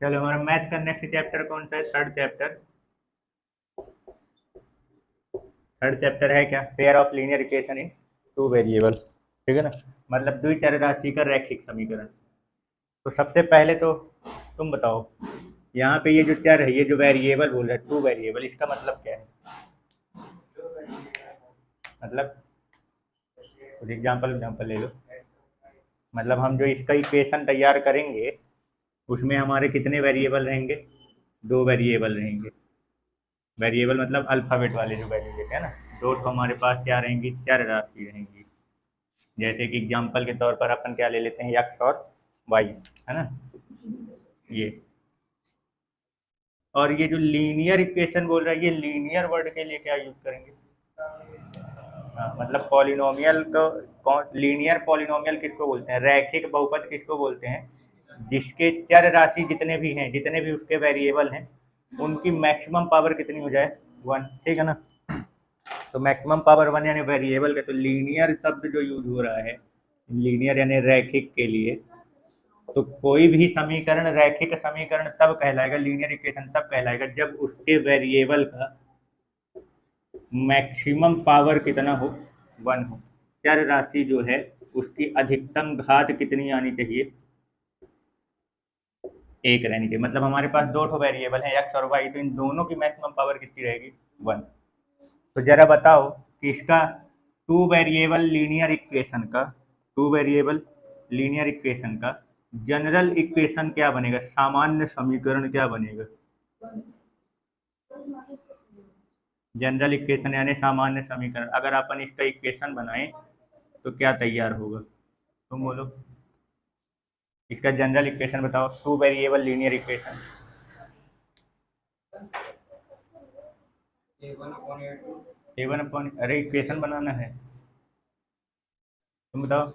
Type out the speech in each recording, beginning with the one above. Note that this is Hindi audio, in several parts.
चलो हमारा मैथ का नेक्स्ट चैप्टर कौन सा है? थर्ड चैप्टर है क्या? Pair of linear equation in two variable, ठीक है ना, मतलब द्वि चर राशि का रैखिक समीकरण। तो सबसे पहले तो तुम बताओ, यहाँ पे ये जो चर है, ये जो वेरिएबल बोल रहा है टू वेरिएबल, इसका मतलब क्या है? मतलब कुछ एग्जाम्पल ले लो। मतलब हम जो इसका इक्वेशन तैयार करेंगे उसमें हमारे कितने वेरिएबल रहेंगे? दो वेरिएबल रहेंगे। वेरिएबल मतलब अल्फ़ाबेट वाले जो वैल्यू लेते हैं ना, दो तो हमारे पास क्या रहेंगी? चर राशि रहेंगी। जैसे कि एग्जाम्पल के तौर पर अपन क्या ले लेते हैं? एक्स और वाई, है ना, ये। और ये जो लीनियर इक्वेशन बोल रहा है, ये लीनियर वर्ड के लिए क्या यूज करेंगे? हाँ, मतलब पॉलिनोमियल को, लीनियर पॉलिनोमियल किसको बोलते हैं? रैखिक बहुपद किसको बोलते हैं? जिसके चर राशि जितने भी हैं, जितने भी उसके वेरिएबल हैं, उनकी मैक्सिमम पावर कितनी हो जाए? वन, ठीक है ना। तो मैक्सिमम पावर वन यानी वेरिएबल का, तो लीनियर शब्द जो यूज हो रहा है, लीनियर यानी रैखिक के लिए, तो कोई भी समीकरण रैखिक समीकरण तब कहलाएगा, लीनियर इक्वेशन तब कहलाएगा जब उसके वेरिएबल का मैक्सिमम पावर कितना हो? वन हो। चर राशि जो है उसकी अधिकतम घात कितनी आनी चाहिए? एक रहनी चाहिए। मतलब हमारे पास दो ठो वेरिएबल है एक्स और वाई, तो इन दोनों की मैक्सिमम पावर कितनी रहेगी? वन। तो जरा बताओ कि इसका टू वेरिएबल लीनियर इक्वेशन का, टू वेरिएबल लीनियर इक्वेशन का जनरल इक्वेशन क्या बनेगा? सामान्य समीकरण क्या बनेगा? जनरल इक्वेशन यानी सामान्य समीकरण। अगर अपन इसका इक्वेशन बनाएं तो क्या तैयार होगा? तुम बोलो, इसका जनरल इक्वेशन बताओ, to variable linear equation. A one upon, अरे इक्वेशन बनाना है, तुम बताओ।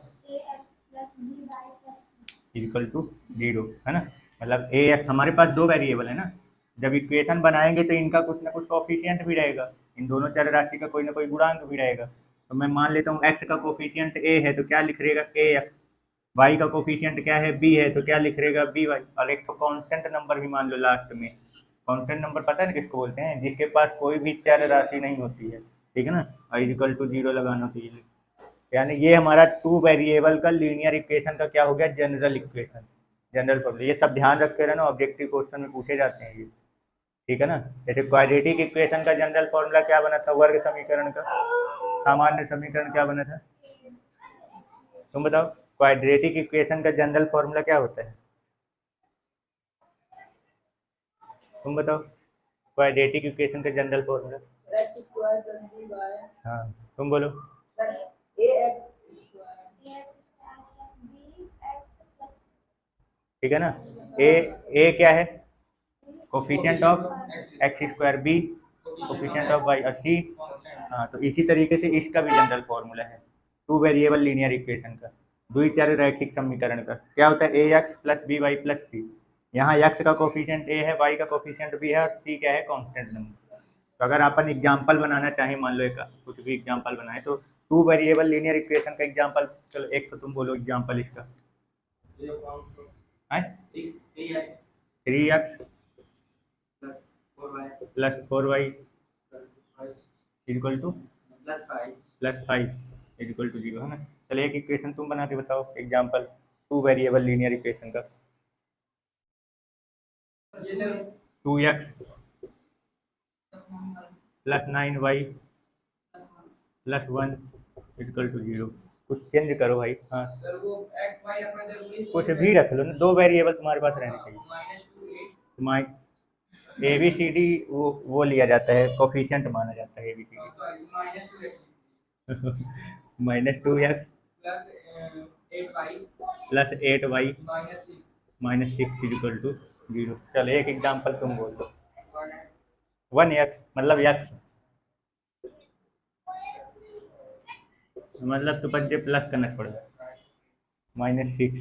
इक्वल टू जीरो, है ना। मतलब ए एक्स, हमारे पास दो वेरिएबल है ना, जब इक्वेशन बनाएंगे तो इनका कुछ ना कुछ कोफिशिएंट भी रहेगा, इन दोनों चर राशि का कोई ना कोई गुणांक भी रहेगा। तो मैं मान लेता हूँ एक्स का कोफिशिएंट ए है तो क्या लिख रहेगा? A X. वाई का कोफिशिएंट क्या है? बी है, तो क्या लिख रहेगा? B Y. और एक तो कांस्टेंट नंबर भी मान लो लास्ट में। कांस्टेंट नंबर पता है ना किसको बोलते हैं? जिसके पास कोई भी चर राशि नहीं होती है, ठीक है ना, और इक्वल टू जीरो लगाना चाहिए। यानी ये हमारा टू वेरिएबल का लीनियर इक्वेशन का क्या हो गया? General equation, general formula. ये सब ध्यान रख के रहना, ऑब्जेक्टिव क्वेश्चन में पूछे जाते हैं ये, ठीक है ना। जैसे क्वाड्रेटिक इक्वेशन का जनरल फॉर्मूला क्या बना था? वर्ग समीकरण का सामान्य समीकरण क्या बना था? तुम बताओ, क्वाड्रेटिक इक्वेशन का जनरल फॉर्मूला क्या होता है? तुम बताओ, क्वाड्रेटिक इक्वेशन का जनरल फॉर्मूला। हाँ, तुम बोलो। ठीक है ना। ए क्या है? Coefficient of x square, b coefficient of y, और सी। हाँ, तो इसी तरीके से इसका भी जनरल फॉर्मूला है टू वेरिएबल लीनियर इक्वेशन का, द्विचर रैखिक समीकरण का। क्या होता है? A x plus b y plus c. यहाँ एक्स का कोफिशिएंट ए है, वाई का कोफिशिएंट बी है, और सी क्या है? Constant number. तो अगर अपन एग्जाम्पल बनाना चाहें, मान लो एक कुछ भी एग्जाम्पल बनाए, तो टू वेरिएबल लीनियर इक्वेशन का एग्जाम्पल, चलो एक तो तुम बोलो एग्जाम्पल इसका। Three x plus four y equal to plus five equal to zero, है ना। चलिए एक इक्वेशन तुम बना के बताओ, example two variable linear equation का। Two x plus nine y plus one equal to zero. कुछ चेंज करो भाई। हाँ सर, वो एक्स वाई अपना जरूरी कुछ भी रख लो ना, दो वेरिएबल तुम्हारे पास रहने चाहिए। माइ ए बी सी डी वो लिया जाता है, कोफिशिएंट माना जाता है A B C D. Minus two x plus eight Y minus six equal to zero. चलो एक एग्जाम्पल तुम बोल दो। वन एक्स मतलब एक्स, मतलब तो बच्चे प्लस करना पड़ेगा। माइनस सिक्स,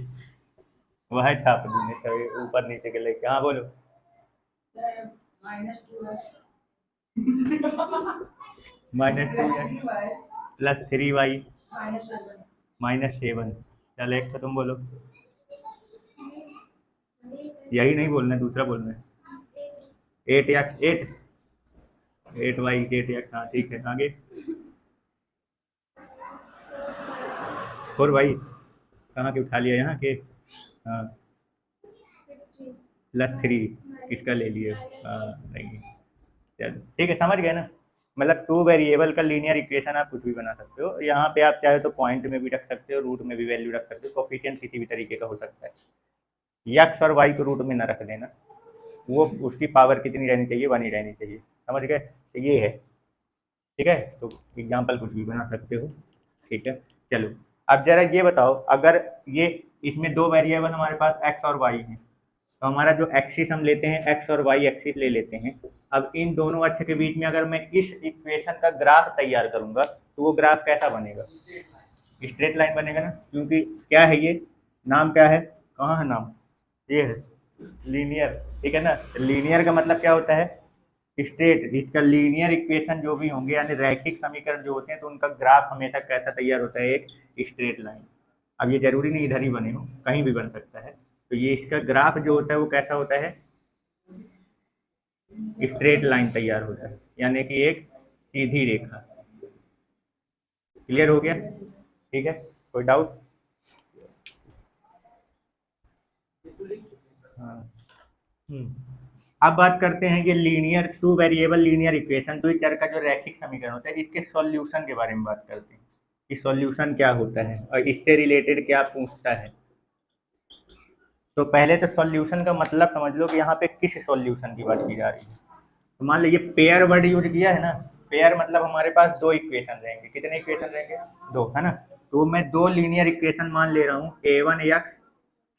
वह छाप दूंगे सभी ऊपर नीचे के लेके। हाँ बोलो। Minus two x plus three Y minus seven. चल एक तो तुम बोलो। यही नहीं बोलना है, दूसरा बोलना है। 8 या 8 8 या, हाँ ठीक है, आगे 4 कहाँ के उठा लिया यहाँ के, हाँ +3 किसका ले लिए, हाँ नहीं, चलो ठीक है, समझ गए ना। मतलब 2 वेरिएबल का लीनियर इक्वेशन आप कुछ भी बना सकते हो। यहाँ पे आप चाहे तो पॉइंट में भी रख सकते हो, रूट में भी वैल्यू रख सकते हो, कोफिशिएंट किसी भी तरीके का हो सकता है। यक्स और वाई को रूट में ना रख देना, वो उसकी पावर कितनी रहनी चाहिए, 1 ही रहनी चाहिए, समझ गए, तो ये है, ठीक है। तो एग्जाम्पल कुछ भी बना सकते हो, ठीक है। चलो अब जरा ये बताओ, अगर ये इसमें 2 वेरिएबल हमारे पास एक्स और वाई हैं, तो हमारा जो एक्सिस हम लेते हैं, एक्स और वाई एक्सिस ले लेते हैं। अब इन दोनों अक्ष के बीच में अगर मैं इस इक्वेशन का ग्राफ तैयार करूंगा, तो वो ग्राफ कैसा बनेगा, स्ट्रेट लाइन बनेगा ना, क्योंकि क्या है ये, नाम क्या है, कहाँ है नाम, ये है लीनियर, ठीक है ना। लीनियर का मतलब क्या होता है, स्ट्रेट। इसका लीनियर इक्वेशन जो भी होंगे, यानी रैखिक समीकरण जो होते हैं, तो उनका ग्राफ हमेशा कैसा तैयार होता है, एक स्ट्रेट लाइन। अब ये जरूरी नहीं इधर ही बने हो, कहीं भी बन सकता है। तो ये इसका ग्राफ जो होता है वो कैसा होता है, स्ट्रेट लाइन तैयार होता है, यानी कि एक सीधी रेखा। क्लियर हो गया, ठीक है, कोई डाउट, हाँ। अब बात करते हैं कि लीनियर 2 वेरिएबल लीनियर इक्वेशन, 2 चर का जो रैखिक समीकरण होता है, इसके सॉल्यूशन के बारे में बात करते हैं कि सॉल्यूशन क्या होता है और इससे रिलेटेड क्या पूछता है। तो पहले तो सॉल्यूशन का मतलब समझ लो कि यहाँ पे किस सॉल्यूशन की बात की जा रही है। तो मान लीजिए पेयर वर्ड यूज किया है ना, पेयर मतलब हमारे पास 2 इक्वेशन रहेंगे, कितने इक्वेशन रहेंगे, 2, है ना। तो मैं 2 लीनियर इक्वेशन मान ले रहा हूँ, a1x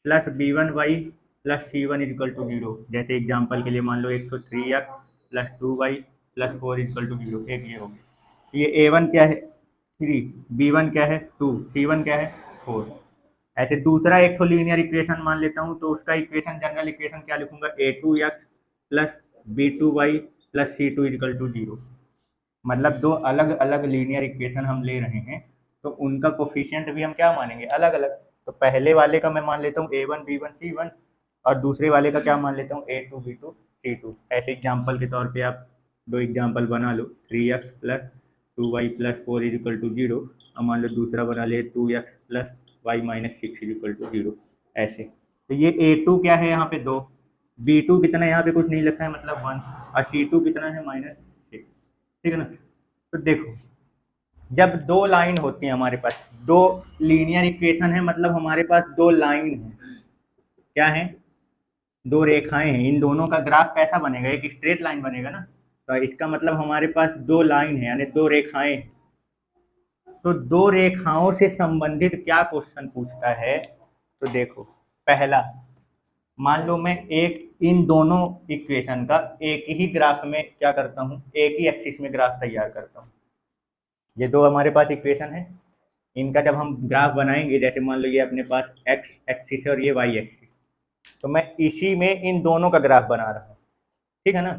plus b1y plus c1 equal to 0। जैसे एग्जांपल के लिए मान लो 103x plus 2y plus 4 equal to 0, एक ये हो गया। ये a1 क्या है, 3, b1 क्या है, 2, c1 क्या है, 4। ऐसे दूसरा एक तो लीनियर इक्वेशन मान लेता हूँ, तो उसका इक्वेशन, जनरल इक्वेशन क्या लिखूंगा, a2x plus b2y plus c2 equal to 0। मतलब 2 अलग अलग लीनियर इक्वेशन हम ले रहे हैं, तो उनका कोफिशिएंट भी हम क्या मानेंगे, अलग अलग। तो पहले वाले का मैं मान लेता हूँ a1 b1 c1, और दूसरे वाले का क्या मान लेता हूँ a2 b2 c2। ऐसे एग्जाम्पल के तौर पे आप 2 एग्जाम्पल बना लो, 3x plus 2y plus 4 equal to 0, और मान लो दूसरा बना ले 2x plus y minus 6 equal to 0। ऐसे तो ये a2 क्या है यहाँ पे 2, b2 कितना है यहाँ पे कुछ नहीं लिखा है मतलब 1, और c2 कितना है -6, ठीक है ना। तो देखो, जब 2 लाइन होती है हमारे पास, 2 लीनियर इक्वेशन है, मतलब हमारे पास 2 लाइन है, क्या है, 2 रेखाएं हैं, इन दोनों का ग्राफ कैसा बनेगा, एक स्ट्रेट लाइन बनेगा ना। तो इसका मतलब हमारे पास 2 लाइन है, यानी 2 रेखाएं। तो 2 रेखाओं से संबंधित क्या क्वेश्चन पूछता है, तो देखो, पहला, मान लो मैं एक इन दोनों इक्वेशन का एक ही ग्राफ में क्या करता हूँ, एक ही एक्सिस में ग्राफ तैयार करता हूँ। ये 2 हमारे पास इक्वेशन है, इनका जब हम ग्राफ बनाएंगे, जैसे मान लो ये अपने पास एक्स एक्सिस है और ये वाई एक्सिस, तो मैं इसी में इन दोनों का ग्राफ बना रहा हूँ, ठीक है ना।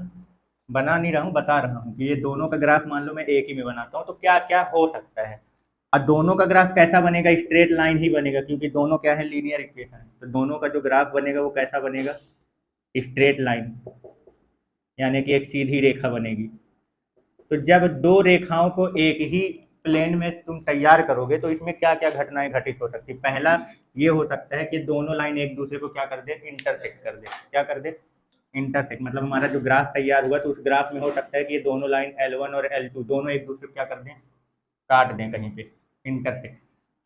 बना नहीं रहा हूँ, बता रहा हूँ कि ये दोनों का ग्राफ मान लो मैं एक ही में बनाता हूँ, तो क्या क्या हो सकता है। और दोनों का ग्राफ कैसा बनेगा, स्ट्रेट लाइन ही बनेगा, क्योंकि दोनों क्या है, लीनियर इक्वेशन है। तो दोनों का जो ग्राफ बनेगा वो कैसा बनेगा, स्ट्रेट लाइन, यानी कि एक सीधी रेखा बनेगी। तो जब 2 रेखाओं को एक ही प्लेन में तुम तैयार करोगे, तो इसमें क्या क्या घटनाएं घटित हो सकती है। पहला ये हो सकता है कि दोनों लाइन एक दूसरे को क्या कर दे, इंटरसेक्ट कर दे। क्या कर दे, इंटरसेक्ट। मतलब हमारा जो ग्राफ तैयार हुआ, तो उस ग्राफ में हो सकता है कि ये दोनों लाइन L1 और L2 दोनों एक दूसरे को क्या कर दें, काट दें कहीं पे, इंटरसेक्ट।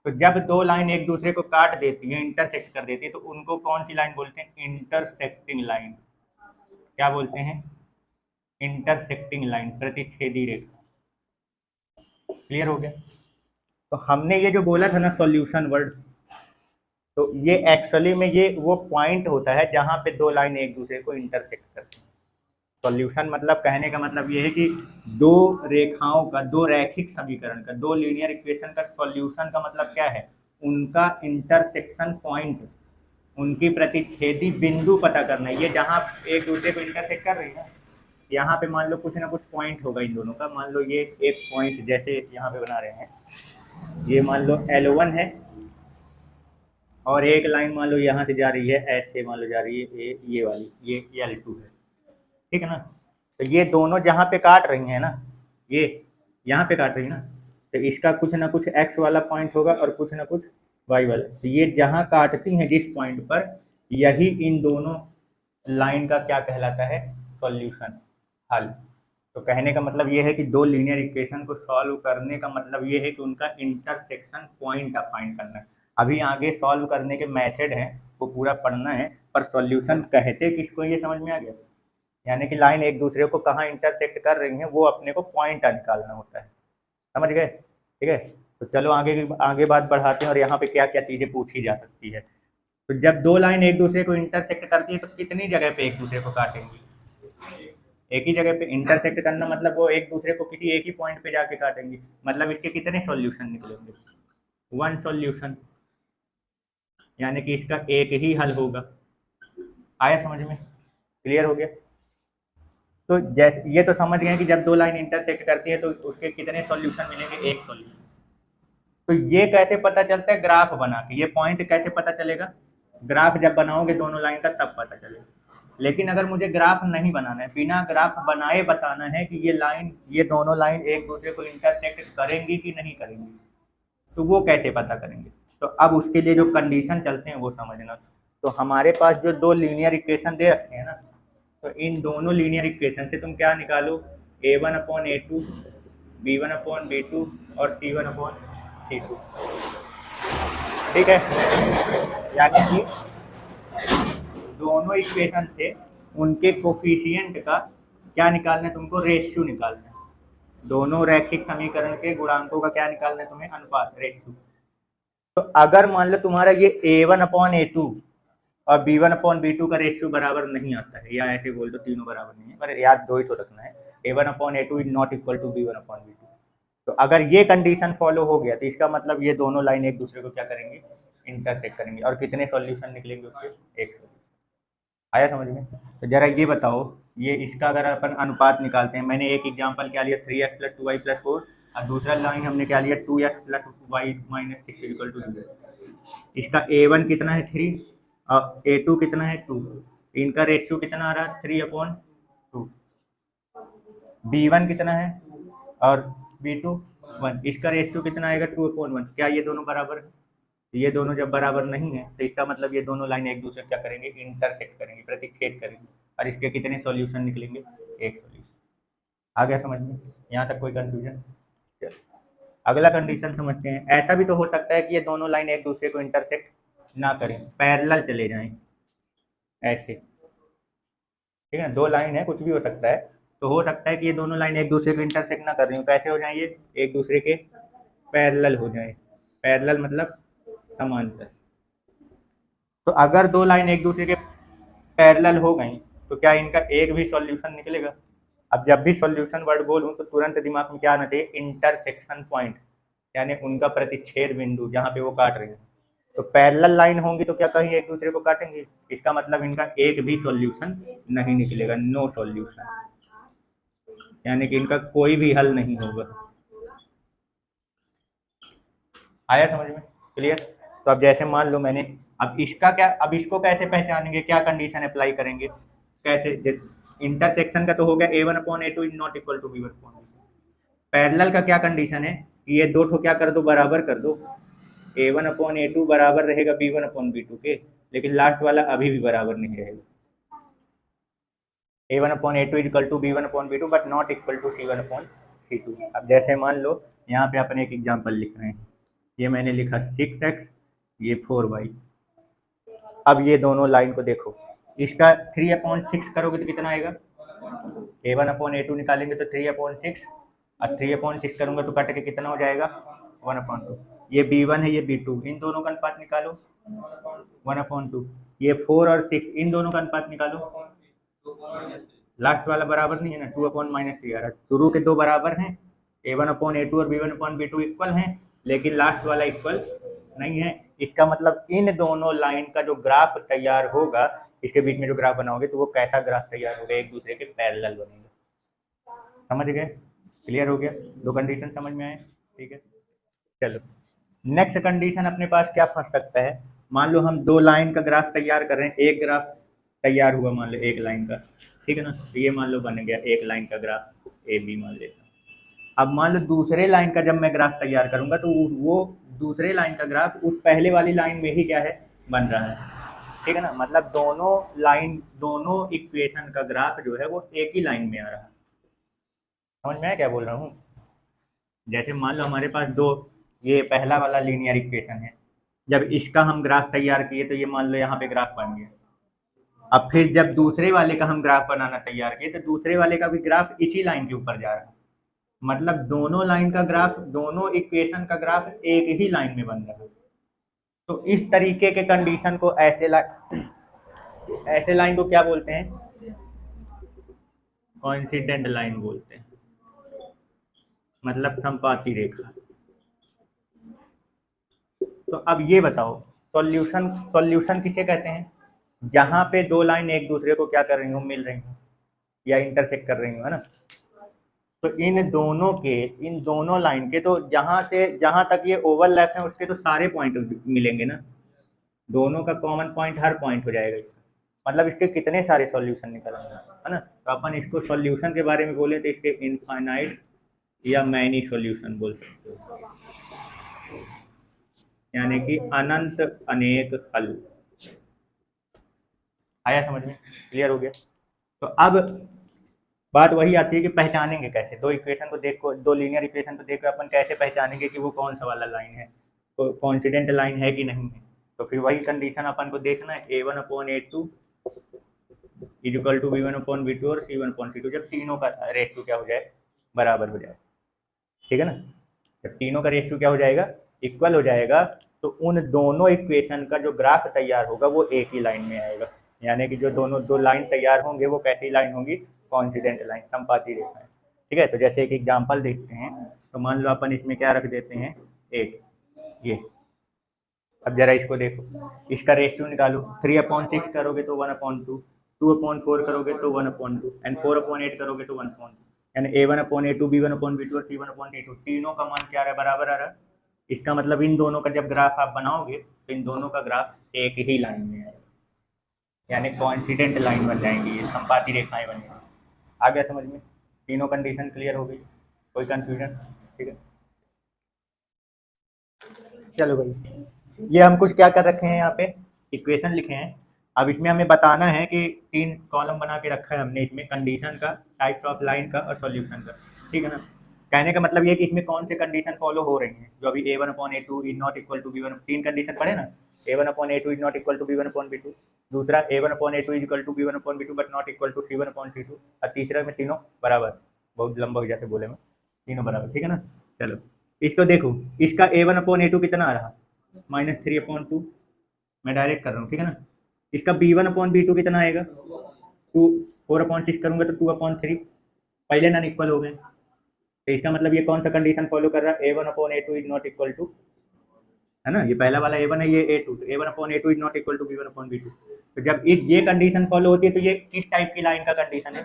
तो जब 2 लाइन एक दूसरे को काट देती हैं, इंटरसेक्ट कर देती है, तो उनको कौन सी लाइन बोलते हैं, इंटरसेक्टिंग लाइन। क्या बोलते हैं, इंटरसेक्टिंग लाइन, प्रतिच्छेदी रेखा। क्लियर हो गया। तो हमने ये जो बोला था ना सॉल्यूशन वर्ड, तो ये एक्चुअली में ये वो पॉइंट होता है जहां पे 2 लाइन एक दूसरे को इंटरसेक्ट करती हैं। सॉल्यूशन मतलब, कहने का मतलब ये है कि 2 रेखाओं का, 2 रैखिक समीकरण का, 2 लीनियर इक्वेशन का सॉल्यूशन का मतलब क्या है, उनका इंटरसेक्शन पॉइंट, उनकी प्रतिच्छेदी बिंदु पता करना है। ये जहां एक दूसरे को इंटरसेक्ट कर रही है ना, यहाँ पे मान लो कुछ ना कुछ पॉइंट होगा इन दोनों का। मान लो ये एक पॉइंट जैसे यहाँ पे बना रहे हैं, ये मान लो L1 है और एक लाइन मान लो यहाँ से जा रही है, ऐसे मान लो जा रही है, ये वाली, ये L2 है, ठीक है ना। तो ये दोनों जहाँ पे काट रही हैं ना, ये यहाँ पे काट रही है ना, तो इसका कुछ ना कुछ x वाला पॉइंट होगा और कुछ ना कुछ y वाला। तो ये जहाँ काटती हैं जिस पॉइंट पर, यही इन दोनों लाइन का क्या कहलाता है, सॉल्यूशन, हल। तो कहने का मतलब ये है कि दो लीनियर इक्वेशन को सॉल्व करने का मतलब ये है कि उनका इंटरसेक्शन पॉइंट आप फाइंड करना है। अभी आगे सॉल्व करने के मेथड हैं वो पूरा पढ़ना है, पर सॉल्यूशन कहते किसको ये समझ में आ गया। यानी कि लाइन एक दूसरे को कहाँ इंटरसेक्ट कर रही है वो अपने को पॉइंट निकालना होता है, समझ गए, ठीक है। तो चलो आगे बात बढ़ाते हैं और यहाँ पे क्या क्या चीज़ें पूछी जा सकती है। तो जब दो लाइन एक दूसरे को इंटरसेक्ट करती है तो कितनी जगह पे एक दूसरे को काटेंगी, एक ही जगह पे। इंटरसेक्ट करना मतलब वो एक दूसरे को किसी एक ही पॉइंट पे जाके काटेंगी, मतलब इसके कितने सॉल्यूशन निकलेंगे, वन सॉल्यूशन, यानी कि इसका एक ही हल होगा। आया समझ में, क्लियर हो गया। तो जैसे ये तो समझ गए कि जब दो लाइन इंटरसेक्ट करती है तो उसके कितने सॉल्यूशन मिलेंगे, एक सॉल्यूशन। तो ये कैसे पता चलता है, ग्राफ बना के। ये पॉइंट कैसे पता चलेगा, ग्राफ जब बनाओगे दोनों लाइन का तब पता चलेगा। लेकिन अगर मुझे ग्राफ नहीं बनाना है, बिना ग्राफ बनाए बताना है कि ये दोनों लाइन एक दूसरे को इंटरसेक्ट करेंगी कि नहीं करेंगी, तो वो कैसे पता करेंगे। तो अब उसके लिए जो कंडीशन चलते हैं वो समझना। तो हमारे पास जो दो लीनियर इक्वेशन दे रखे हैं ना, तो इन दोनों लीनियर इक्वेशन से तुम क्या निकालो, a1/a2, b1/b2 और c1/c2, ठीक है। यानी कि दोनों इक्वेशन से उनके कोफिशिएंट का क्या निकालना है तुमको, रेशियो निकालना है। दोनों रैखिक समीकरण के गुणांकों का क्या निकालना है तुम्हें, अनुपात, रेशियो। तो अगर मान लो तुम्हारा ये a1/a2 और b1/b2 का रेशियो बराबर नहीं आता है, या ऐसे बोल दो तीनों बराबर नहीं है, पर याद दो ही तो रखना है, a1/a2 is not equal to b1/b2। तो अगर ये कंडीशन फॉलो हो गया तो इसका मतलब ये दोनों लाइन एक दूसरे को क्या करेंगे, इंटरसेक्ट करेंगे। और कितने सॉल्यूशन निकलेंगे उसके, एक। आया समझ में। तो जरा ये बताओ, ये इसका अगर अपन अनुपात निकालते हैं, मैंने एक एग्जांपल क्या लिया, 3x + 2y + 4, और दूसरा लाइन हमने क्या लिया, 2x + y - 6 = 0। इसका a1 कितना है, 3, और a2 कितना है, 2। इनका रेशियो कितना आ रहा है, 3/2। b1 कितना है और b2 1, इसका रेशियो कितना आएगा, 2/1। क्या ये दोनों बराबर है, ये दोनों जब बराबर नहीं है तो इसका मतलब ये दोनों लाइन एक दूसरे क्या करेंगे, इंटरसेक्ट करेंगे, प्रतिच्छेद करेंगे। और इसके कितने सॉल्यूशन निकलेंगे, एक सॉल्यूशन। आ गया समझ में, यहाँ तक कोई कंफ्यूजन। अगला कंडीशन समझते हैं। ऐसा भी तो हो सकता है कि ये दोनों लाइन एक दूसरे को इंटरसेक्ट ना करें, पैरेलल चले जाएं ऐसे, ठीक है। दो लाइन है, कुछ भी हो सकता है। तो हो सकता है कि ये दोनों लाइन एक दूसरे को इंटरसेक्ट ना कर रही हो, कैसे हो जाए, ये एक दूसरे के पैरेलल हो जाए। पैरेलल मतलब समांतर। तो अगर दो लाइन एक दूसरे के पैरेलल हो गई तो क्या इनका एक भी सॉल्यूशन निकलेगा। अब जब भी सॉल्यूशन वर्ड बोलूं तो तुरंत दिमाग में क्या आना चाहिए, इंटरसेक्शन पॉइंट, यानी उनका प्रतिच्छेद बिंदु जहां पे वो काट रहे हैं। तो पैरेलल लाइन होंगी तो क्या कहीं एक दूसरे को काटेंगे, इसका मतलब इनका एक भी सॉल्यूशन नहीं निकलेगा, नो सॉल्यूशन, यानी कि इनका कोई भी हल नहीं होगा। आया समझ में, क्लियर। तो अब जैसे मान लो मैंने, अब इसका क्या, अब इसको कैसे पहचानेंगे, क्या कंडीशन अप्लाई करेंगे, कैसे। इंटरसेक्शन का तो हो गया a1/a2 is not equal to b1/b2। Parallel का क्या कंडीशन है, ये दो ठो क्या कर दो, बराबर कर दो। a1/a2 बराबर रहेगा b1/b2 के, लेकिन लास्ट वाला अभी भी बराबर नहीं रहेगा। a1/a2 is equal to b1/b2 but not equal to c1/c2। अब जैसे मान लो यहाँ पे अपन एक एग्जाम्पल लिख रहे हैं, ये मैंने लिखा 6x, ये 4y। अब ये दोनों लाइन को देखो, इसका 3/6 करोगे तो कितना आएगा, a1/a2 निकालेंगे तो 3/6, और 3/6 करूंगा तो कट के कितना हो जाएगा, 1/2। ये b1 है, ये b2, इन दोनों का अनुपात निकालो, 1/2। ये 4 और 6, इन दोनों का अनुपात निकालो, लास्ट वाला बराबर नहीं है ना, 2/-3 आ रहा है। शुरू के दो बराबर हैं, a1/a2 और b1/b2 इक्वल हैं, लेकिन लास्ट वाला इक्वल नहीं है। इसका मतलब इन दोनों लाइन का जो ग्राफ तैयार होगा, इसके बीच में जो ग्राफ बनाओगे तो वो कैसा ग्राफ तैयार होगा, एक दूसरे के पैरेलल बनेगा। समझ गए, क्लियर हो गया, दो कंडीशन समझ में आए, ठीक है। चलो नेक्स्ट कंडीशन अपने पास क्या फंस सकता है, मान लो हम दो लाइन का ग्राफ तैयार कर रहे हैं, एक ग्राफ तैयार हुआ मान लो एक लाइन का, ठीक है ना, तो ये मान लो बन गया एक लाइन का ग्राफ ए बी मान लेता हूँ। अब मान लो दूसरे लाइन का जब मैं ग्राफ तैयार करूंगा तो वो दूसरे लाइन का ग्राफ उस पहले वाली लाइन में ही क्या है, बन रहा है, ठीक है ना, मतलब दोनों लाइन, दोनों इक्वेशन का ग्राफ जो है वो एक ही लाइन में आ रहा है। समझ में आया क्या बोल रहा हूँ? जैसे मान लो हमारे पास दो, ये पहला वाला लीनियर इक्वेशन है, जब इसका हम ग्राफ तैयार किए तो ये मान लो यहाँ पे ग्राफ बन गया। अब फिर जब दूसरे वाले का हम ग्राफ बनाना तैयार किए तो दूसरे वाले का भी ग्राफ इसी लाइन के ऊपर जा रहा है, मतलब दोनों लाइन का ग्राफ, दोनों इक्वेशन का ग्राफ एक ही लाइन में बन रहा है। तो इस तरीके के कंडीशन को ऐसे लाइन को क्या बोलते हैं, कोइंसिडेंट लाइन बोलते हैं, मतलब समपाती रेखा। तो अब ये बताओ सॉल्यूशन, सॉल्यूशन किसे कहते हैं, जहां पे दो लाइन एक दूसरे को क्या कर रही हो, मिल रही हो या इंटरसेक्ट कर रही हो, है ना। तो इन दोनों के, इन दोनों लाइन के, तो जहां से जहां तक ये ओवरलैप है उसके तो सारे पॉइंट मिलेंगे ना, दोनों का कॉमन पॉइंट हर पॉइंट हो जाएगा इसका, मतलब इसके कितने सारे सॉल्यूशन निकल आएंगे, है ना। तो अपन इसको सॉल्यूशन के बारे में बोले तो इसके इनफाइनाइट या मैनी सॉल्यूशन बोल सकते हो, यानी कि अनंत अनेक हल। आया समझ में, क्लियर हो गया। तो अब बात वही आती है कि पहचानेंगे कैसे, दो इक्वेशन को देखो, दो लीनियर इक्वेशन को देखकर अपन कैसे पहचानेंगे कि वो कौन सा वाला लाइन है, तो कॉन्सिडेंट लाइन है कि नहीं है। तो फिर वही कंडीशन अपन को देखना है, a1/a2 इक्वल टू b1/b2 और c1/c2, जब तीनों का रेशियो क्या हो जाए, बराबर हो जाए, ठीक है ना। जब तीनों का रेशियो क्या हो जाएगा, इक्वल हो जाएगा, तो उन दोनों इक्वेशन का जो ग्राफ तैयार होगा वो एक ही लाइन में आएगा, यानी कि जो दोनों दो लाइन तैयार होंगे वो कैसी लाइन होंगी, कॉन्सिडेंट लाइन, समपाती रेखाएं, ठीक है। तो जैसे एक एग्जांपल देखते हैं, तो मान लो अपन इसमें क्या रख देते हैं, एक ये, अब जरा इसको देखो, इसका रेशियो निकालो, 3/6 करोगे तो 1/2, 2/4 करोगे तो 1/2 एंड 4/8 करोगे तो 1/2, यानी a1/a2 b1/b2 और c1/c2 तीनों का मान क्या आ रहा है, बराबर आ रहा है। इसका मतलब इन दोनों का जब ग्राफ आप बनाओगे तो इन दोनों का ग्राफ एक ही लाइन में है, यानी कॉन्सिडेंट लाइन बन जाएंगी, ये संपाती रेखाएं बनेंगी। आ गया समझ में, तीनों कंडीशन क्लियर हो गई, कोई कंफ्यूजन, ठीक है। चलो भाई, ये हम कुछ क्या कर रखे हैं, यहाँ पे इक्वेशन लिखे हैं। अब इसमें हमें बताना है कि तीन कॉलम बना के रखा है हमने इसमें, कंडीशन का, टाइप्स ऑफ लाइन का और सॉल्यूशन का, ठीक है ना। कहने का मतलब ये कि इसमें कौन से कंडीशन फॉलो हो रही हैं, जो अभी a1/a2 is not equal to b1, तीन कंडीशन पढ़े ना, a1/a2 is not equal to b1/b2, दूसरा a1/a2 is equal to b1/b2 but not equal to c1/c2, और तीसरा में तीनों बराबर, बहुत लंबा हो जाते बोले में, तीनों बराबर, ठीक है ना। चलो इसको देखो, इसका a1/a2 कितना आ रहा, -3/2, मैं डायरेक्ट कर रहा हूँ, ठीक है ना। इसका b1/b2 कितना आएगा, 4/6 करूंगा तो 2/3, पहले नॉन इक्वल हो गए, तो इसका मतलब ये कौन सा कंडीशन फॉलो कर रहा है, a1/a2 is not equal to, है ना, ये पहला वाला a1 है, ये a2, तो a1/a2 is not equal to b1/b2। तो जब ये कंडीशन फॉलो होती है तो ये किस टाइप की लाइन का कंडीशन है,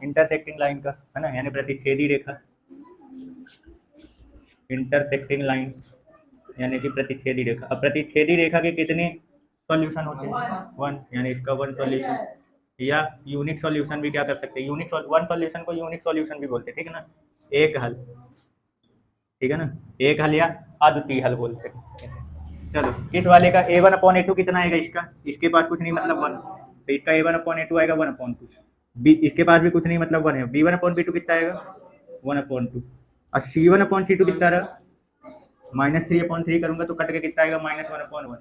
इंटरसेक्टिंग लाइन का, है ना, यानी प्रतिच्छेदी रेखा, इंटरसेक्टिंग लाइन यानी कि प्रतिच्छेदी रेखा। अब प्रतिच्छेदी रेखा के कितने सॉल्यूशन होते हैं, वन, यानी इसका वन सॉल्यूशन, या यूनिक सॉल्यूशन भी क्या कर सकते हैं, यूनिक वन सॉल्यूशन को यूनिक सॉल्यूशन भी बोलते हैं, ठीक है ना, एक हल, ठीक है ना, एक हल या अद्वितीय हल बोलते हैं। चलो इस वाले का a1/a2 कितना आएगा, इसका, इसके पास कुछ नहीं मतलब वन, तो इसका a1/a2 आएगा 1/2, बी इसके पास भी कुछ नहीं मतलब वन है, b1/b2 कितना आएगा 1/2, और c1/c2 कितना रहा, -3/3 करूंगा तो कट के कितना आएगा, -1/1,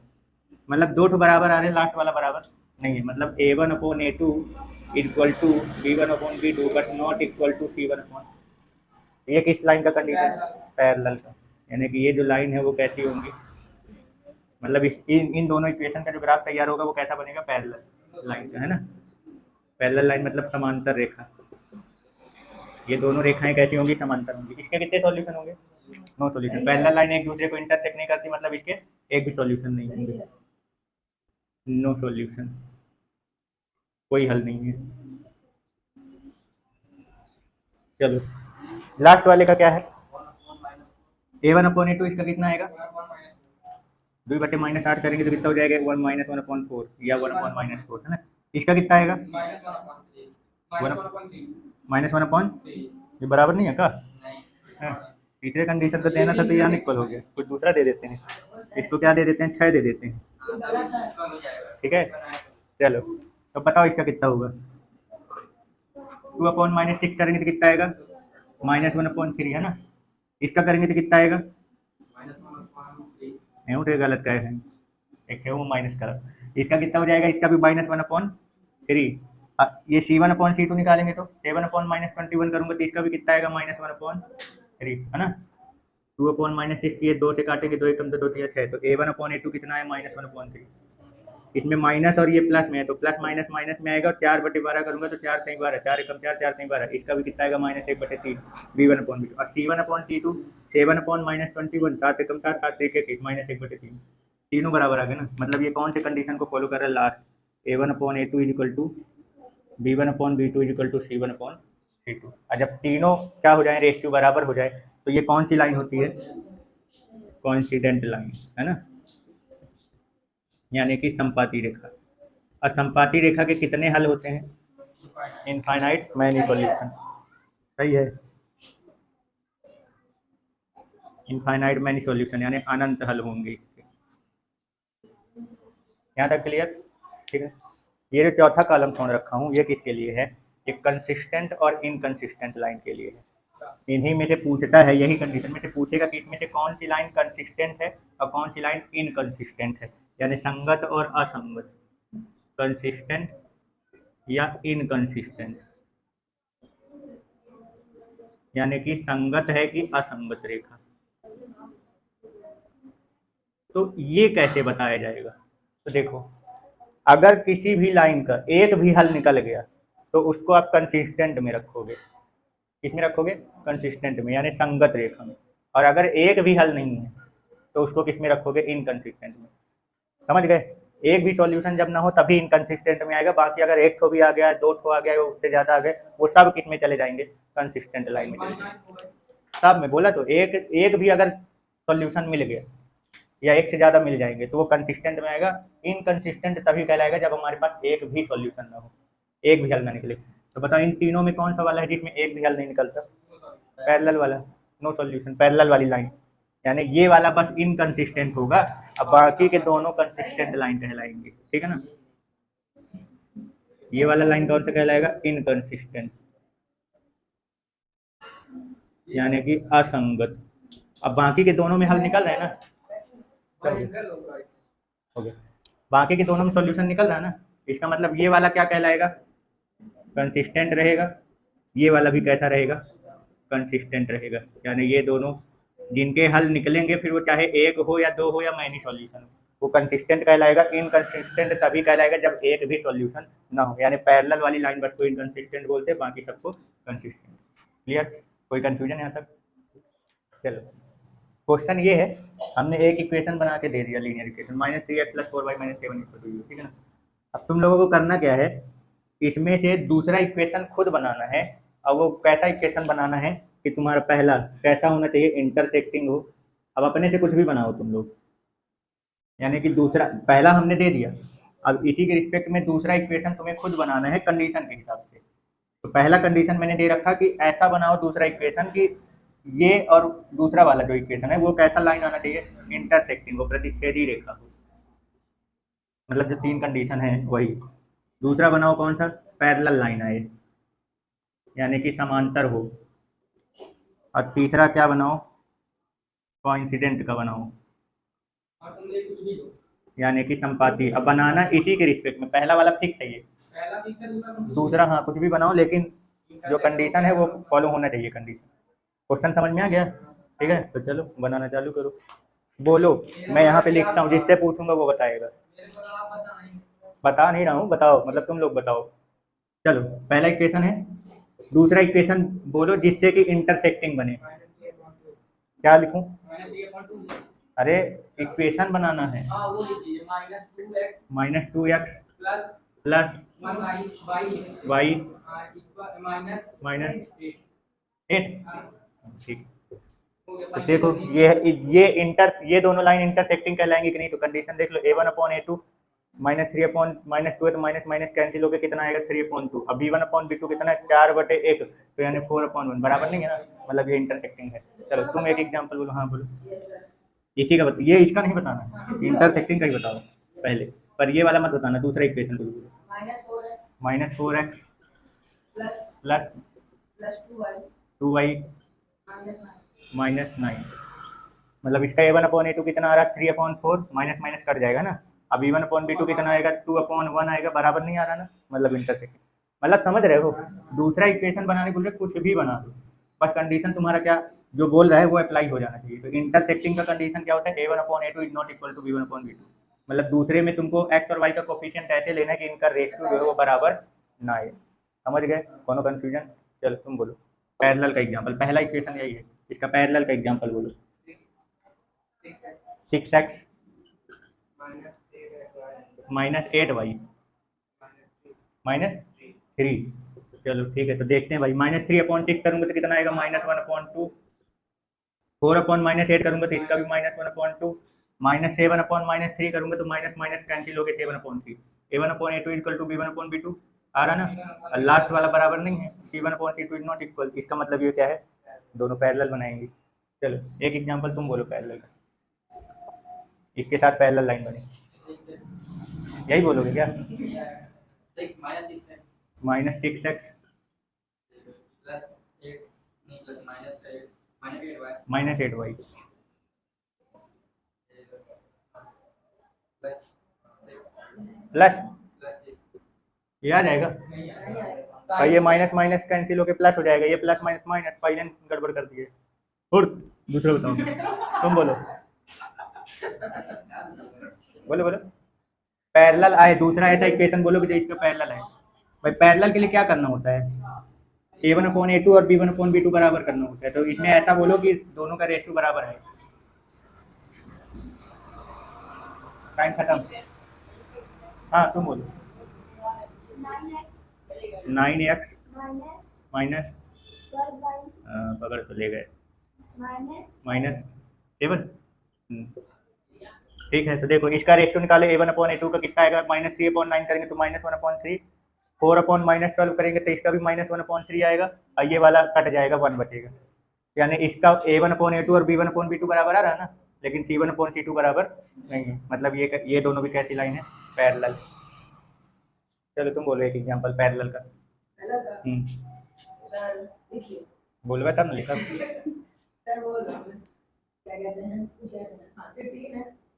मतलब दो ठो बराबर आ रहे हैं, लास्ट वाला बराबर नहीं है, मतलब a1/a2 equal to b1/b2 but not equal to c1/, ये किस लाइन का कंडीशन, पैरेलल का, यानी कि ये जो लाइन है वो कैसी होंगी, मतलब इन दोनों इक्वेशन का जो ग्राफ तैयार होगा वो कैसा बनेगा, पैरेलल लाइन का, है ना। पैरेलल लाइन मतलब समांतर रेखा, ये दोनों रेखाएं कैसी होंगी, समांतर होंगी। इसके कितने सॉल्यूशन होंगे, नो सॉल्यूशन, पैरेलल लाइन एक दूसरे को इंटरसेक्ट नहीं करती, मतलब इसके एक भी सॉल्यूशन नहीं होंगे, नो सॉल्यूशन, कोई हल नहीं है। चलो लास्ट वाले का क्या है, a1/a2 इसका कितना आएगा, 2/-8 करेंगे तो कितना हो जाएगा, 1 - 1/4 या 1/-4 है ना। इसका कितना आएगा, -1/3, ये बराबर नहीं है का। हाँ, तीसरे कंडीशन का देना था तो ये अनइक्वल हो गया, कुछ दूसरा दे देते हैं, इसको क्या दे देते हैं, 6 दे देते हैं। ठीक है, चलो तो बताओ इसका कितना होगा। 2/-6 करेंगे तो कितना आएगा, -1/3 है ना। इसका करेंगे तो कितना आएगा, नहीं उठे, गलत का है, एक है वो माइनस करा। इसका कितना हो जाएगा, इसका भी -1/3। ये C1/C2 निकालेंगे तो 7/-21 करूंगा तो इसका भी कितना आएगा, -1/3 है ना। 2/-6 ये 2 से काटेंगे, 2 एकम तो 2 3 6, तो A1/A2 कितना है, -1/3। इसमें माइनस और ये प्लस में है तो प्लस माइनस माइनस में आएगा, और 4/12 करूंगा तो 4 3 12, 4 एकम 4, 4 3 12, इसका भी कितना आएगा, -1/3 B1/B2। और C1/C2 7/-21, 7 एकम 7, 7 1 1, -1/3, तीनों बराबर आ गए ना। मतलब ये कौन से कंडीशन को फॉलो कर रहा है, last A1/A2 equal to B1/B2 equal to C1/C2। और जब तीनों क्या हो जाए, रेशियो बराबर हो जाए, तो ये कौन सी लाइन होती है, कोइंसिडेंट लाइन है ना, यानी कि संपाती रेखा। और संपाती रेखा के कितने हल होते हैं, इनफाइनाइट मैनी सॉल्यूशन, सही है, इनफाइनाइट मैनी सॉल्यूशन यानी अनंत हल होंगे। यहाँ तक क्लियर, ठीक है। ये जो चौथा कॉलम छोड़ रखा हूँ ये किसके लिए है, एक कंसिस्टेंट और इनकंसिस्टेंट लाइन के लिए है। इन्हीं में से पूछता है, यही कंडीशन में से पूछेगा कि इसमें से कौन सी लाइन कंसिस्टेंट है और कौन सी लाइन इनकंसिस्टेंट है, यानी संगत और असंगत, कंसिस्टेंट या इनकंसिस्टेंट, यानी कि संगत है कि असंगत रेखा। तो ये कैसे बताया जाएगा, तो देखो, अगर किसी भी लाइन का एक भी हल निकल गया तो उसको आप कंसिस्टेंट में रखोगे, किसमें रखोगे, कंसिस्टेंट में यानी संगत रेखा में। और अगर एक भी हल नहीं है तो उसको किस में रखोगे, इनकंसिस्टेंट में। समझ गए, एक भी सॉल्यूशन जब ना हो तभी इनकंसिस्टेंट में आएगा, बाकी अगर एक ठो भी आ गया, दो ठो आ गया, उससे ज्यादा आ गए, वो सब किस में चले जाएंगे, कंसिस्टेंट लाइन में चले जाएंगे। सब में बोला तो एक एक भी अगर सॉल्यूशन मिल गया या एक से ज्यादा मिल जाएंगे तो वो कंसिस्टेंट में आएगा। इनकंसिस्टेंट तभी कहलाएगा जब हमारे पास एक भी सॉल्यूशन ना हो, एक भी हल ना निकले। तो बताओ इन तीनों में कौन सा वाला है जिसमें एक भी हल नहीं निकलता, पैरेलल वाला, नो सॉल्यूशन, पैरेलल वाली लाइन, यानी ये वाला बस इनकंसिस्टेंट होगा, अब बाकी के दोनों कंसिस्टेंट लाइन कहलाएंगे, ठीक है ना। ये वाला लाइन कौन सा कहलाएगा, इनकंसिस्टेंट, यानी कि असंगत। अब बाकी के दोनों में हल निकल रहा है ना, हो गया, बाकी के दोनों में सॉल्यूशन निकल रहा है ना, इसका मतलब ये वाला क्या कहलाएगा, कंसिस्टेंट रहेगा, ये वाला भी कैसा रहेगा, कंसिस्टेंट रहेगा। यानी ये दोनों जिनके हल निकलेंगे फिर वो चाहे एक हो या दो हो या मैनी सॉल्यूशन हो, वो कंसिस्टेंट कहलाएगा। इनकंसिस्टेंट तभी कहलाएगा जब एक भी सॉल्यूशन ना हो, यानी पैरेलल वाली लाइन बस को इनकंसिस्टेंट बोलते हैं, बाकी सबको कंसिस्टेंट। क्लियर, कोई कंफ्यूजन यहाँ तक। चलो क्वेश्चन ये है, हमने एक इक्वेशन बना के दे दिया, लीनियर इक्वेशन -3x + 4y - 7 = 0, ठीक है ना। अब तुम लोगों को करना क्या है, इसमें से दूसरा इक्वेशन खुद बनाना है। और वो कैसा इक्वेशन बनाना है कि तुम्हारा पहला कैसा होना चाहिए, इंटरसेक्टिंग हो। अब अपने से कुछ भी बनाओ तुम लोग, यानी कि दूसरा, पहला हमने दे दिया, अब इसी के रिस्पेक्ट में दूसरा इक्वेशन तुम्हें खुद बनाना है कंडीशन के हिसाब से। तो पहला कंडीशन मैंने दे रखा कि ऐसा बनाओ दूसरा इक्वेशन कि ये और दूसरा वाला जो इक्वेशन है वो कैसा लाइन आना चाहिए, इंटरसेक्टिंग हो, प्रतिच्छेदी रेखा हो, मतलब जो तीन कंडीशन है वही। दूसरा बनाओ कौन सा, पैरेलल लाइन आए, यानी कि समांतर हो। और तीसरा क्या बनाओ, कोइंसिडेंट का बनाओ, यानी कि संपाती। अब बनाना इसी के रिस्पेक्ट में, पहला वाला फिक्स है, ये दूसरा हाँ कुछ भी बनाओ, लेकिन जो कंडीशन है वो फॉलो होना चाहिए कंडीशन। क्वेश्चन समझ में आ गया, ठीक है। तो चलो बनाना चालू करो, बोलो, मैं यहाँ पे लिखता हूँ, जिससे पूछूंगा वो बताएगा। बता नहीं रहा हूँ, बताओ, मतलब तुम लोग बताओ। चलो पहला इक्वेशन है, दूसरा इक्वेशन बोलो जिससे कि इंटरसेक्टिंग बने। क्या लिखूं, अरे इक्वेशन बनाना है, -2x प्लस वाई -8, ठीक। तो देखो ये दोनों लाइन इंटरसेक्टिंग कहलाएंगी कि नहीं, तो कंडीशन देख लो, a1/a2 -3/-2 है, तो माइनस माइनस कैंसिल होकर कितना आएगा 3/2। अब b1/b2 कितना है 4/1, तो यानी 4/1 बराबर नहीं है ना, मतलब ये इंटरसेक्टिंग है। चलो तुम एक एग्जांपल बोलो। हाँ बोलो। इसी का ये इसका नहीं बताना, इंटरसेक्टिंग का ही बताओ पहले, पर ये वाला मत बताना, दूसरा इक्वेशन बोलो। -4x प्लस 2y -9, मतलब इसका a1/a2 कितना आ रहा है 3/4, माइनस माइनस कट जाएगा ना। अब b1/b2 कितना आएगा 2/1 आएगा, बराबर नहीं आ रहा ना, मतलब इंटरसेक्टिंग। मतलब समझ रहे हो, दूसरा इक्वेशन बनाने बोल रहे कुछ भी बना दो, बस कंडीशन तुम्हारा क्या जो बोल रहा है वो अप्लाई हो जाना चाहिए। तो इंटरसेक्टिंग का कंडीशन क्या होता है, a1/a2 is not equal to b1/b2, मतलब दूसरे में तुमको x और y का कोफिशिएंट ऐसे लेना है कि इनका रेशियो जो है वो बराबर ना आए। समझ गए, कोनो कंफ्यूजन? चलो तुम बोलो पैरेलल का एग्जांपल, पहला इक्वेशन यही है, इसका पैरेलल का एग्जांपल बोलो। 6x -8y -3। चलो ठीक है, तो देखते हैं भाई, -3/6 करूंगा तो कितना आएगा -1/2, 4/-8 करूंगा तो इसका भी -1/2, -7/-3 करूंगा तो माइनस माइनस कैंसिल हो गया 7/3। a1/a2 इक्वल टू b1/b2 आ रहा ना, और लास्ट वाला बराबर नहीं है, c1/c2 इज नॉट इक्वल, इसका मतलब ये क्या है, दोनों पैरेलल बनाएंगे। चलो एक एग्जांपल तुम बोलो पैरेलल का, इसके साथ पैरेलल लाइन बने, यही बोलोगे क्या? -6x -8y प्लस, ये आ जाएगा भाई, ये माइनस माइनस कैंसिल होके प्लस हो जाएगा, ये प्लस माइनस माइनस, पहले गड़बड़ कर दिए। और दूसरा बताओ, तुम बोलो बोलो बोलो। पैरेलल आए, दूसरा ऐसा इक्वेशन बोलो कि जो इसका पैरेलल है। भाई पैरेलल के लिए क्या करना होता है, a1/a2 और b1/b2 बराबर करना होता है, तो इसमें ऐसा बोलो कि दोनों का रेशियो बराबर है। टाइम खत्म। हाँ तुम बोलो। 9x माइनस, पकड़ तो ले गए, माइनस 7। ठीक है, तो देखो इसका रेशियो निकाले, a1/a2 का कितना आएगा, -3/9 करेंगे तो -1/3, 4/-12 करेंगे तो इसका भी -1/3 आएगा, और ये वाला कट जाएगा 1 बचेगा, यानी इसका a1/a2 और b1/b2 बराबर आ रहा है ना, लेकिन c1/c2 बराबर नहीं है, मतलब ये दोनों भी कैसी लाइन है, पैरेलल। चलो तुम बोलो एक एग्जांपल पैरेलल का। बोलवा तब ना लिखा।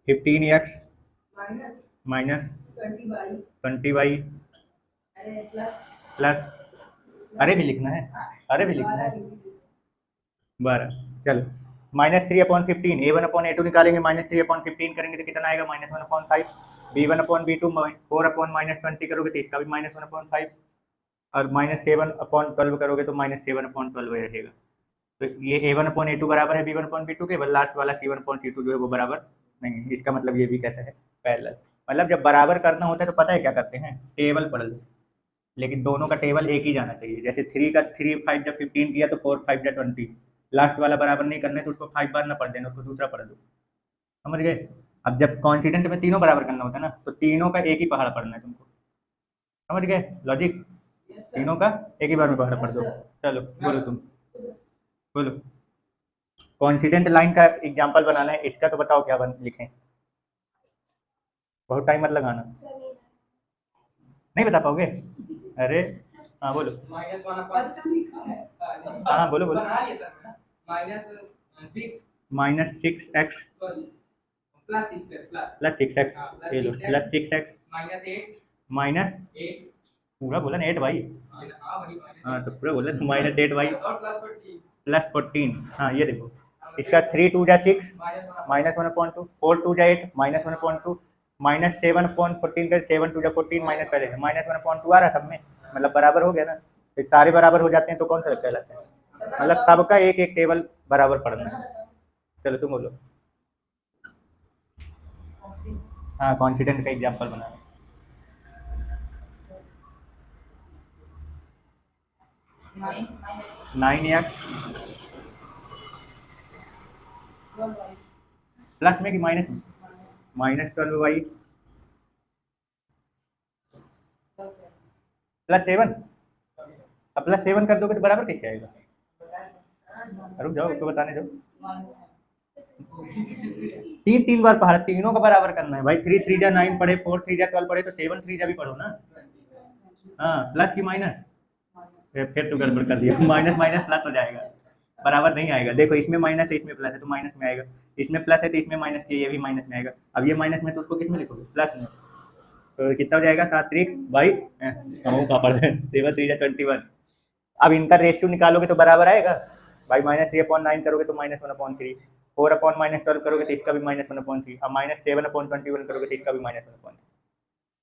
15x माइनस 20y प्लस, अरे भी लिखना है, अरे भी लिखना है 12। चलो -3/15, a1/a2 निकालेंगे, -3/15 करेंगे तो कितना आएगा -1/5, b1/b2 4/-20 करोगे तो इसका भी -1/5, और -7/12 करोगे तो -7/12 रहेगा। तो ये a1/a2 बराबर है b1/b2 के, लास्ट वाला c1/c2 जो है वो बराबर नहीं है, इसका मतलब ये भी कैसा है, पैरेलल। मतलब जब बराबर करना होता है तो पता है क्या करते हैं, टेबल पढ़ लो, लेकिन दोनों का टेबल एक ही जाना चाहिए, जैसे 3 का 3 5 जब 15 किया तो 4 5 जब 20, लास्ट वाला बराबर नहीं करना है तो उसको 5 बार ना पढ़ देना, उसको दूसरा पढ़ दो। समझ गए? अब जब कॉन्फिडेंट में तीनों बराबर करना होता है ना, तो तीनों का एक ही पहाड़ पढ़ना है तुमको। समझ गए लॉजिक? तीनों का एक ही बार में पहाड़ पढ़ दो। चलो बोलो तुम, बोलो। कॉन्फिडेंट लाइन का एग्जांपल बनाना है, इसका तो बताओ क्या लिखें, बहुत टाइम मत लगाना, नहीं बता पाओगे? अरे हाँ बोलो, हाँ बोलो बोलो। -6x प्लस 6x, ये लो प्लस 6x माइनस, पूरा बोला ना 8 भाई, हाँ तो पूरा बोला -8y प्लस 14। हाँ ये देखो, इसका 3 2 जा 6 -1/2, 4 2 जा 8 -1/2, -7/14 कर 7 2 जा 14 माइनस कर देंगे, -1/2 आ रहा सब में, मतलब बराबर हो गया ना। तो सारे बराबर हो जाते हैं तो कौन सा कहलाता है, मतलब सबका एक एक टेबल बराबर पढ़ना है। चलो तुम बोलो। हाँ कॉन्फिडेंट का एग्जांपल बनाना। 9x प्लस में कि माइनस में? -12y +7। अब +7 कर दोगे तो बराबर कैसे आएगा? रुक जाओ, उसको बताने दो। तीन बार पढ़ा, तीनों का बराबर करना है भाई। 3 3 जा 9 पढ़े, 4 3 जा 12 पढ़े, तो 7 3 जा भी पढ़ो ना। हाँ, प्लस की माइनस? फिर तो गड़बड़ कर दिया। माइनस माइनस प्लस हो जाएगा, बराबर नहीं आएगा। देखो इसमें माइनस है, इसमें प्लस है, तो माइनस में आएगा। इसमें प्लस है तो इसमें माइनस है, ये भी माइनस में आएगा। अब ये माइनस में तो उसको किस में लिखोगे? प्लस में। तो कितना हो जाएगा? 7 3 भाई का पढ़ 7 3 जा 21। अब इनका रेशियो निकालोगे तो बराबर आएगा भाई। -3/9 करोगे तो -1/3, 4/-12 करोगे तो इसका भी -1/3, अब -7/21 करोगे तो इसका भी -1/3।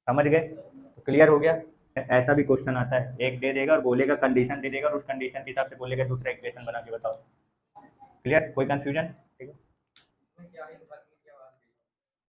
समझ गए? तो क्लियर हो गया। ऐसा भी क्वेश्चन आता है, एक दे देगा और बोलेगा कंडीशन दे देगा, और उस कंडीशन के हिसाब से बोलेगा दूसरा इक्वेशन बना के बताओ। क्लियर? कोई कंफ्यूजन?